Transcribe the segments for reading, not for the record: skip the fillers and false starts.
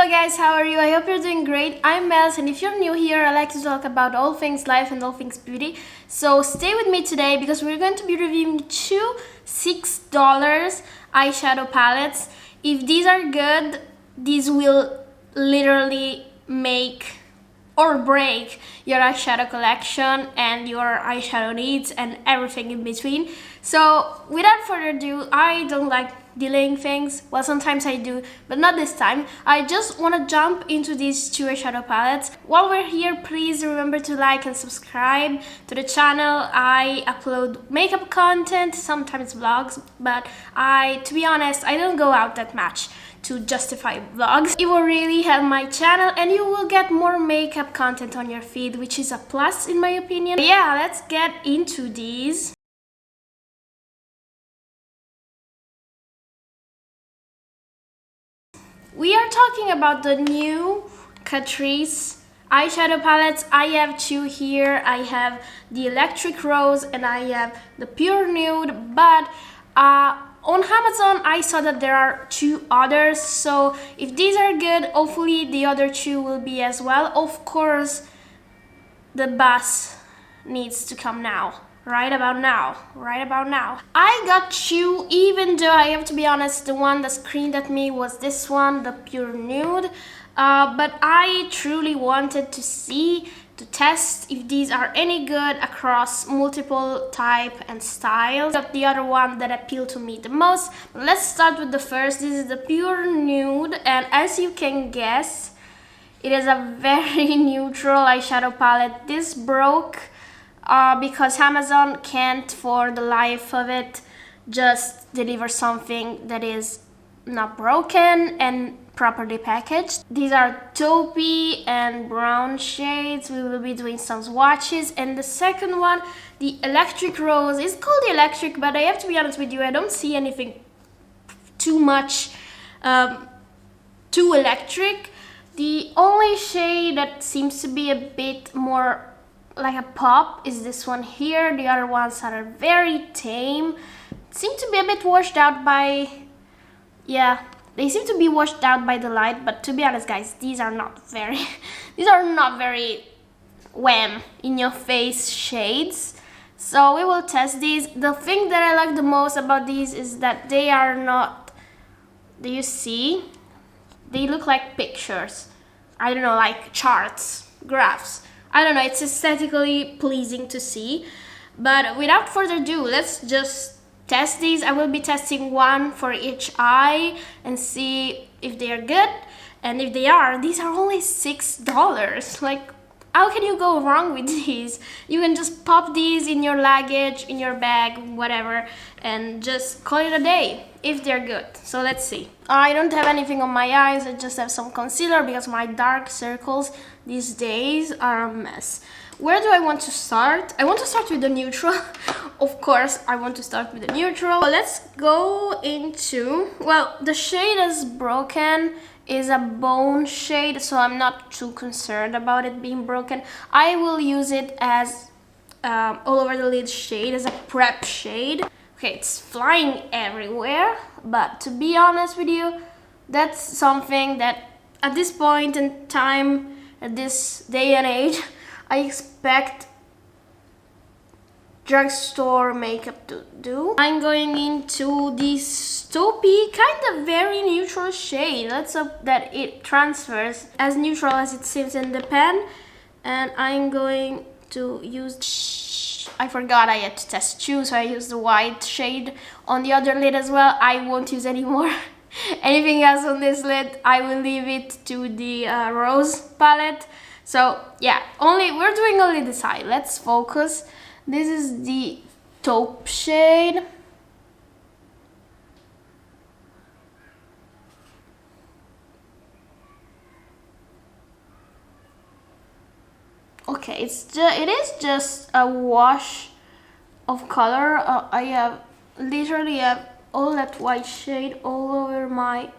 Hello guys, how are you? I hope you're doing great. I'm Mels, and if you're new here, I like to talk about all things life and all things beauty. So stay with me today because we're going to be reviewing two $6 eyeshadow palettes. If these are good, these will literally make or break your eyeshadow collection and your eyeshadow needs and everything in between. So without further ado, I don't like delaying things. Well, sometimes I do, but not this time. I just want to jump into these two eyeshadow palettes. While we're here, please remember to like and subscribe to the channel. I upload makeup content, sometimes vlogs, but to be honest, I don't go out that much to justify vlogs. It will really help my channel and you will get more makeup content on your feed, which is a plus in my opinion. Yeah, let's get into these. We are talking about the new CATRICE eyeshadow palettes. I have two here. I have the Electric Rose and I have the Pure Nude, but on Amazon, I saw that there are two others, so if these are good, hopefully the other two will be as well. Of course, the bus needs to come now. Right about now. I got two, even though I have to be honest, the one that screamed at me was this one, the Pure Nude. But I truly wanted to test if these are any good across multiple type and styles. Got the other one that appealed to me the most. Let's start with the first. This is the Pure Nude, and as you can guess, it is a very neutral eyeshadow palette. This broke because Amazon can't for the life of it just deliver something that is not broken and properly packaged. These are taupey and brown shades. We will be doing some swatches. And the second one, the Electric Rose, is called the Electric, but I have to be honest with you, I don't see anything too much too electric. The only shade that seems to be a bit more like a pop is this one here. The other ones are very tame. Seem to be a bit washed out by, yeah, they seem to be washed out by the light, but to be honest guys, these are not very wham in your face shades. So we will test these. The thing that I like the most about these is that they are not, do you see? They look like pictures. I don't know, like charts, graphs. I don't know, it's aesthetically pleasing to see. But without further ado, let's just test these. I will be testing one for each eye and see if they are good. And if they are, these are only $6. Like, how can you go wrong with these? You can just pop these in your luggage, in your bag, whatever, and just call it a day if they're good. So let's see. I don't have anything on my eyes. I just have some concealer because my dark circles these days are a mess. Where do I want to start? I want to start with the neutral. Of course, I want to start with the neutral. Let's go into, well, the shade is broken, is a bone shade, so I'm not too concerned about it being broken. I will use it as all over the lid shade, as a prep shade. Okay, it's flying everywhere, but to be honest with you, that's something that at this point in time, at this day and age, I expect drugstore makeup to do. I'm going into this taupey, kind of very neutral shade. Let's hope that it transfers as neutral as it seems in the pen. And I'm going to use, I forgot I had to test two, so I used the white shade on the other lid as well. I won't use any more anything else on this lid. I will leave it to the rose palette. So yeah, we're doing only the side. Let's focus. This is the taupe shade. Okay, it is just a wash of color. I literally have all that white shade all over my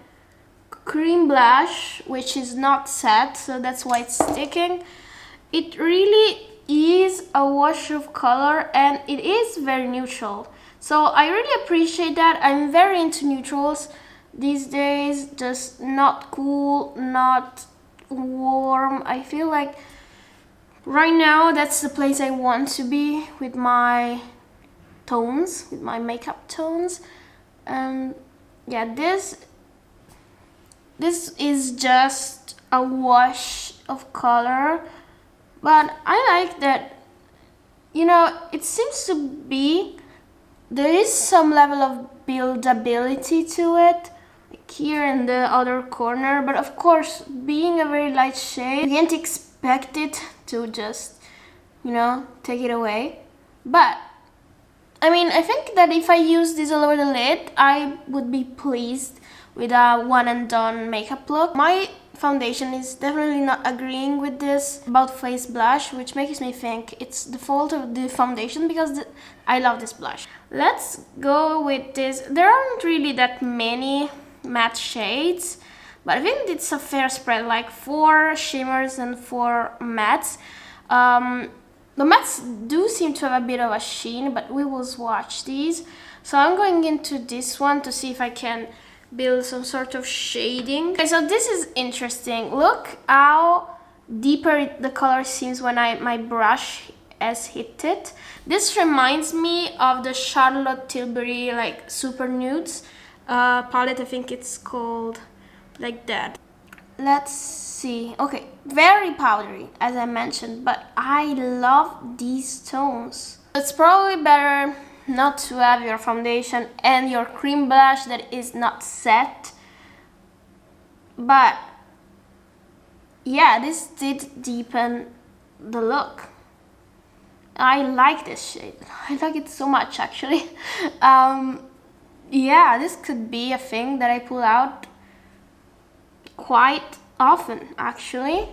cream blush, which is not set, so that's why it's sticking. It really is a wash of color and it is very neutral, so I really appreciate that. I'm very into neutrals. these days. Just not cool, not warm. I feel like right now that's the place I want to be with my tones, with my makeup tones. Yeah, this is just a wash of color, but I like that, you know, it seems to be, there is some level of buildability to it, like here in the other corner, but of course, being a very light shade, you can't expect it to just, you know, take it away. But I mean, I think that if I use this all over the lid, I would be pleased with a one and done makeup look. My foundation is definitely not agreeing with this about face blush, which makes me think it's the fault of the foundation, because I love this blush. Let's go with this. There aren't really that many matte shades, but I think it's a fair spread, like 4 shimmers and 4 mattes. The mattes do seem to have a bit of a sheen, but we will swatch these. So I'm going into this one to see if I can build some sort of shading. Okay, so this is interesting. Look how deeper the color seems when my brush has hit it. This reminds me of the Charlotte Tilbury like Super Nudes palette. I think it's called like that. Let's see. Okay, very powdery, as I mentioned, but I love these tones. It's probably better not to have your foundation and your cream blush that is not set, but yeah, this did deepen the look. I like this shade. I like it so much, actually. Yeah, this could be a thing that I pull out quite often, actually.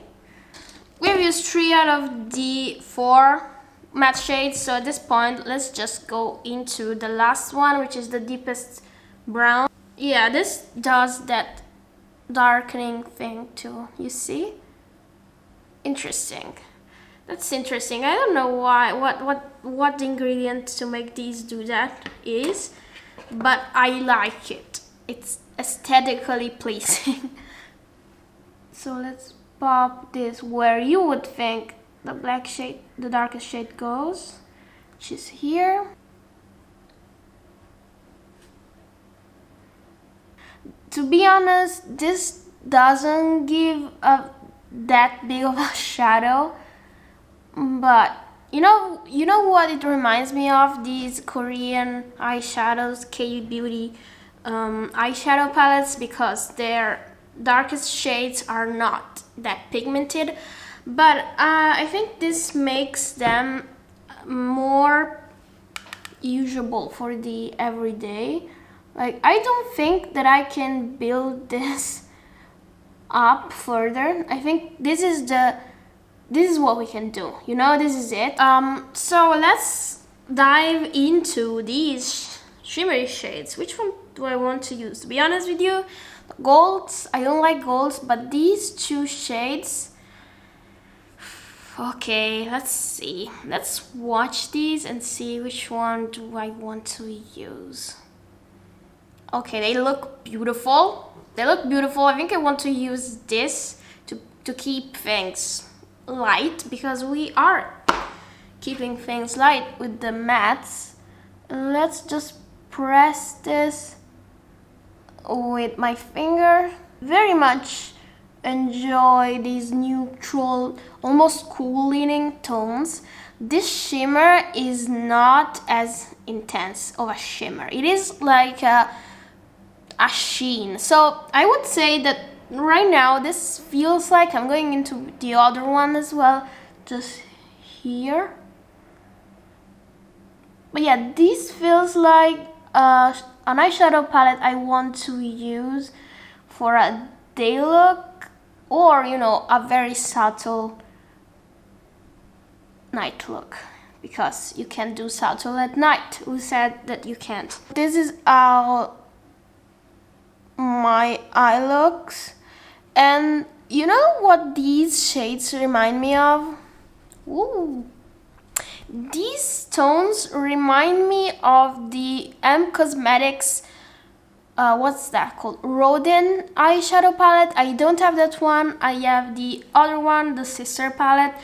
We've used 3 out of the 4 matte shades, so at this point let's just go into the last one, which is the deepest brown. Yeah, this does that darkening thing too, you see? Interesting. That's interesting. I don't know why, what the ingredient to make these do that is, but I like it. It's aesthetically pleasing. So let's pop this where you would think the black shade, the darkest shade goes, which is here. To be honest, this doesn't give that big of a shadow, but you know what it reminds me of? These Korean eyeshadows, K-beauty eyeshadow palettes, because their darkest shades are not that pigmented, but I think this makes them more usable for the everyday. Like, I don't think that I can build this up further. I think this is what we can do, you know, this is it. So let's dive into these shimmery shades. Which one do I want to use? To be honest with you, golds, I don't like golds, but these 2 shades, okay, let's see. Let's watch these and see which one do I want to use. Okay, they look beautiful. They look beautiful. I think I want to use this to keep things light, because we are keeping things light with the mattes. Let's just press this with my finger. Very much enjoy these neutral, almost cool leaning tones. This shimmer is not as intense of a shimmer. It is like a sheen. So I would say that right now this feels like, I'm going into the other one as well, just here. But yeah, this feels like an eyeshadow palette I want to use for a day look, or you know, a very subtle night look, because you can do subtle at night. Who said that you can't? This is how my eye looks, and you know what these shades remind me of? Ooh. These tones remind me of the M Cosmetics what's that called? Rodin eyeshadow palette. I don't have that one. I have the other one, the sister palette.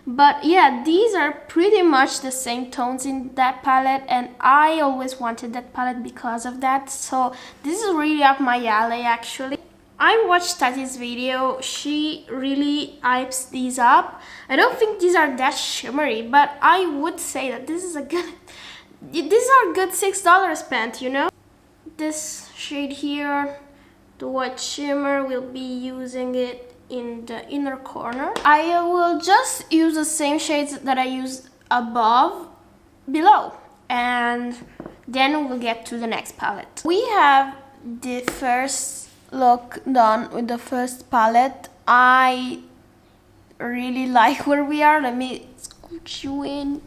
But yeah, these are pretty much the same tones in that palette, and I always wanted that palette because of that. So this is really up my alley actually. I watched Tati's video. She really hypes these up. I don't think these are that shimmery, but I would say that this is a good, these are good $6 spent, you know? This shade here, the white shimmer, we'll be using it in the inner corner. I will just use the same shades that I used below, and then we'll get to the next palette. We have the first look done with the first palette. I really like where we are. Let me scooch you in.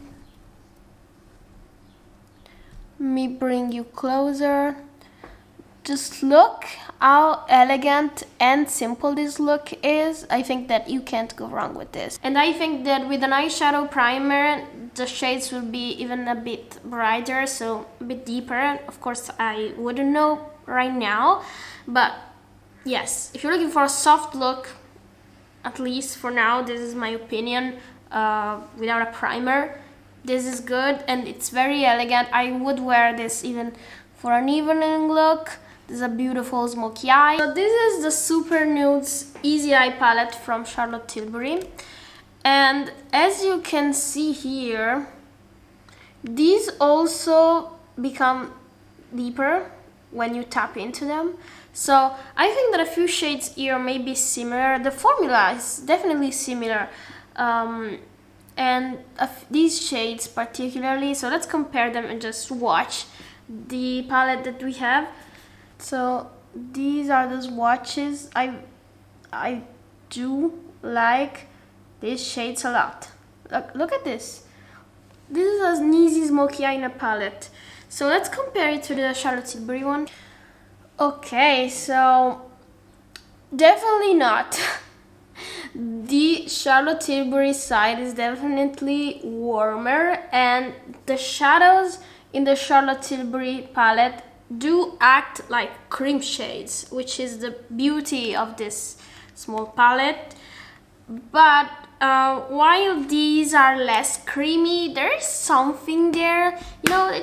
Let me bring you closer. Just look how elegant and simple this look is. I think that you can't go wrong with this. And I think that with an eyeshadow primer, the shades will be even a bit brighter, so a bit deeper. Of course, I wouldn't know right now, but yes, if you're looking for a soft look, at least for now, this is my opinion, without a primer, this is good and it's very elegant. I would wear this even for an evening look. This is a beautiful smoky eye. So this is the Super Nudes Easy Eye palette from Charlotte Tilbury. And as you can see here, these also become deeper when you tap into them. So I think that a few shades here may be similar. The formula is definitely similar. And these shades particularly. So let's compare them and just watch the palette that we have. So these are the swatches. I do like these shades a lot. Look at this. This is a Sneezy Smoky Eye palette. So let's compare it to the Charlotte Tilbury one. Okay, so definitely not. The Charlotte Tilbury side is definitely warmer, and the shadows in the Charlotte Tilbury palette do act like cream shades, which is the beauty of this small palette. But while these are less creamy, there is something there, you know,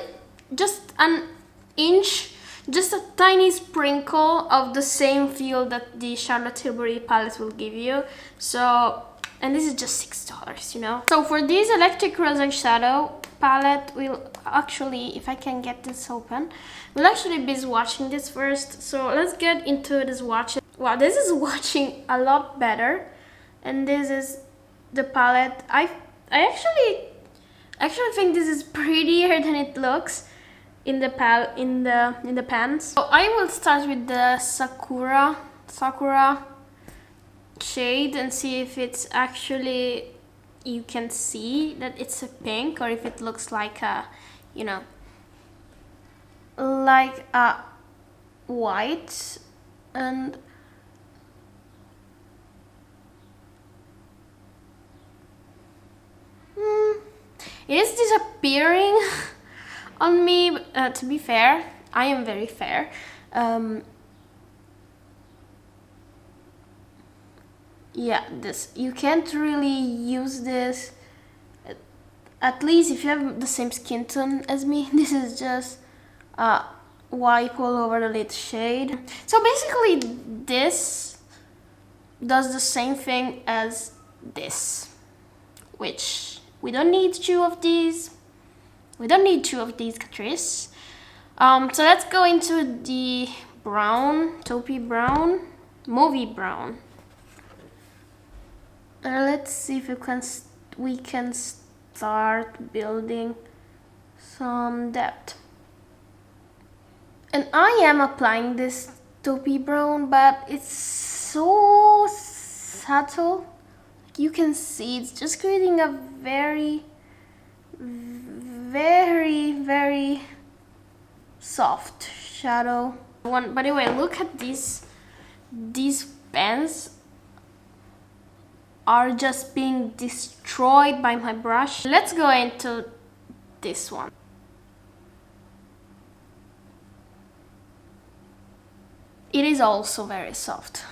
just an inch, just a tiny sprinkle of the same feel that the Charlotte Tilbury palette will give you. So, and this is just $6, you know. So for this Electric Rose eyeshadow palette, we'll actually, if I can get this open, we'll actually be swatching this first. So let's get into the swatch. Wow, this is swatching a lot better. And this is the palette. I actually think this is prettier than it looks in the pans. So I will start with the Sakura shade and see if it's actually, you can see that it's a pink, or if it looks like a, you know, like a white. And it is disappearing on me. To be fair, I am very fair. Yeah, this, you can't really use this, at least if you have the same skin tone as me. This is just wipe all over the lid shade. So basically this does the same thing as this, which we don't need two of these. We don't need two of these, Catrice. So let's go into the brown, taupey brown, movie brown. Let's see if we can start building some depth. And I am applying this taupey brown, but it's so subtle. You can see it's just creating a very, very soft shadow. By the way, look at these pens are just being destroyed by my brush. Let's go into this one. It is also very soft.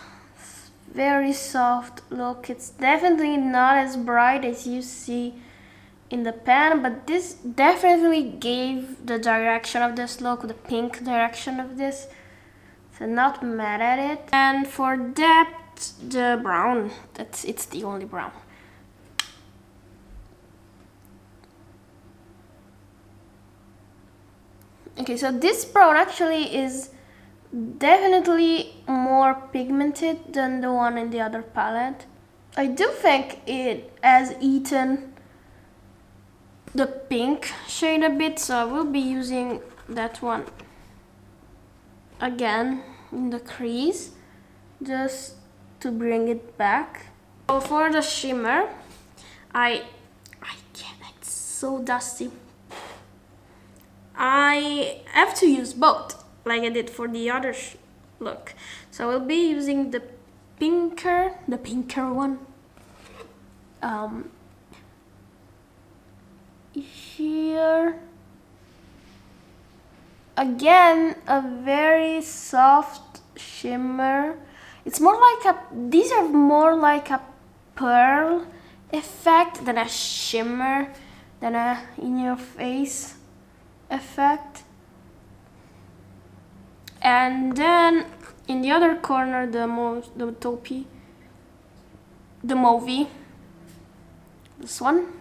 Very soft look. It's definitely not as bright as you see in the pan, but this definitely gave the direction of this look, the pink direction of this. So not mad at it. And for depth, the brown, it's the only brown. Okay, so this brown actually is definitely more pigmented than the one in the other palette. I do think it has eaten the pink shade a bit, so I will be using that one again in the crease just to bring it back. So for the shimmer, I can't, it's so dusty. I have to use both like I did for the other look. So I will be using the pinker one. Here. Again, a very soft shimmer. It's more like these are more like a pearl effect than a shimmer, than a in your face effect. And then in the other corner, the taupey, the mauvey, this one.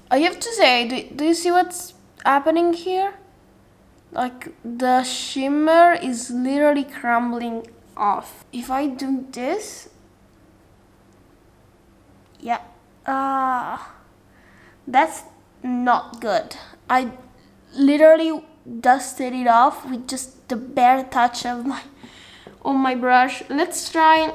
I have to say, do you see what's happening here? Like the shimmer is literally crumbling off. If I do this, yeah, that's not good. I literally dusted it off with just the bare touch of my brush. Let's try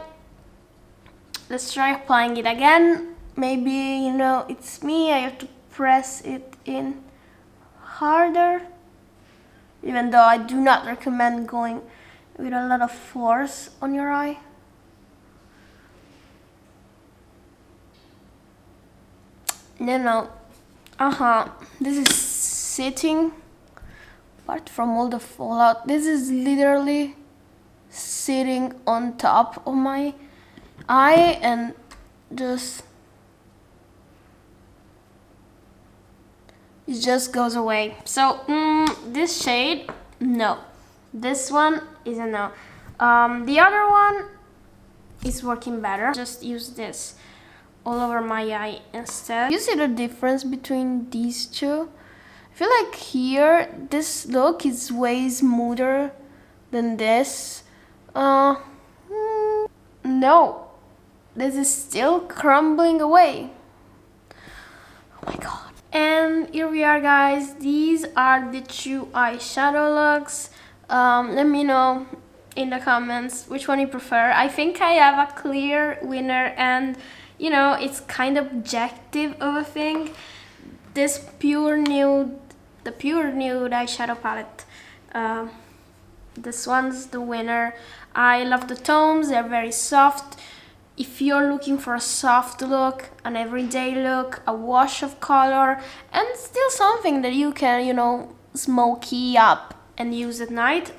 applying it again. Maybe, you know, it's me, I have to press it in harder, even though I do not recommend going with a lot of force on your eye. No, this is sitting apart from all the fallout. This is literally sitting on top of my eye and just it just goes away. So this shade, no. This one is a no. The other one is working better. Just use this all over my eye instead. You see the difference between these two? I feel like here this look is way smoother than this. No, this is still crumbling away. Oh my god. And here we are, guys. These are the two eyeshadow looks. Let me know in the comments which one you prefer. I think I have a clear winner, and you know, it's kind of objective of a thing. This the pure nude eyeshadow palette. This one's the winner. I love the tones, they're very soft. If you're looking for a soft look, an everyday look, a wash of color, and still something that you can, you know, smoky up and use at night,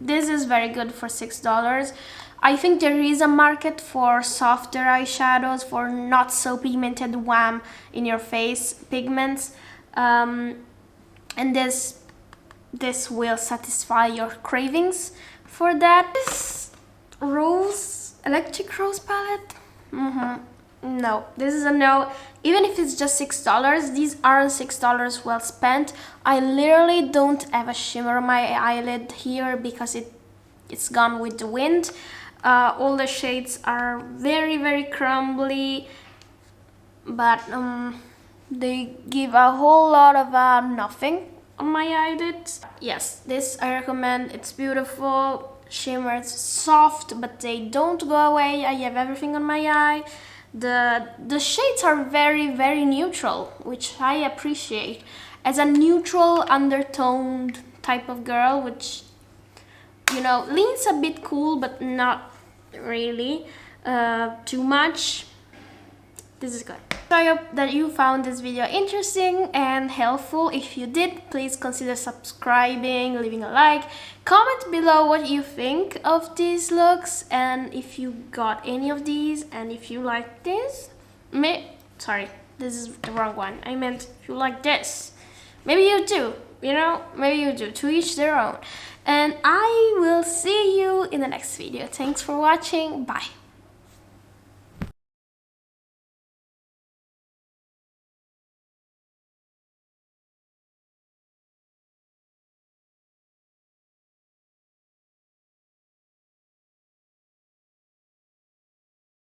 this is very good for $6. I think there is a market for softer eyeshadows, for not so pigmented wham in your face pigments, and this will satisfy your cravings for that. This electric rose palette, no, this is a no. Even if it's just $6, these aren't $6 well spent. I literally don't have a shimmer on my eyelid here because it's gone with the wind. All the shades are very, very crumbly, but they give a whole lot of nothing on my eyelids. Yes, this I recommend. It's beautiful. Shimmers soft, but they don't go away. I have everything on my eye. The shades are very, very neutral, which I appreciate. As a neutral undertoned type of girl, which, you know, leans a bit cool, but not really too much. This is good. So I hope that you found this video interesting and helpful. If you did, please consider subscribing, leaving a like. Comment below what you think of these looks and if you got any of these and if you like this. Sorry, this is the wrong one. I meant if you like this. Maybe you do, you know? Maybe you do. To each their own. And I will see you in the next video. Thanks for watching. Bye.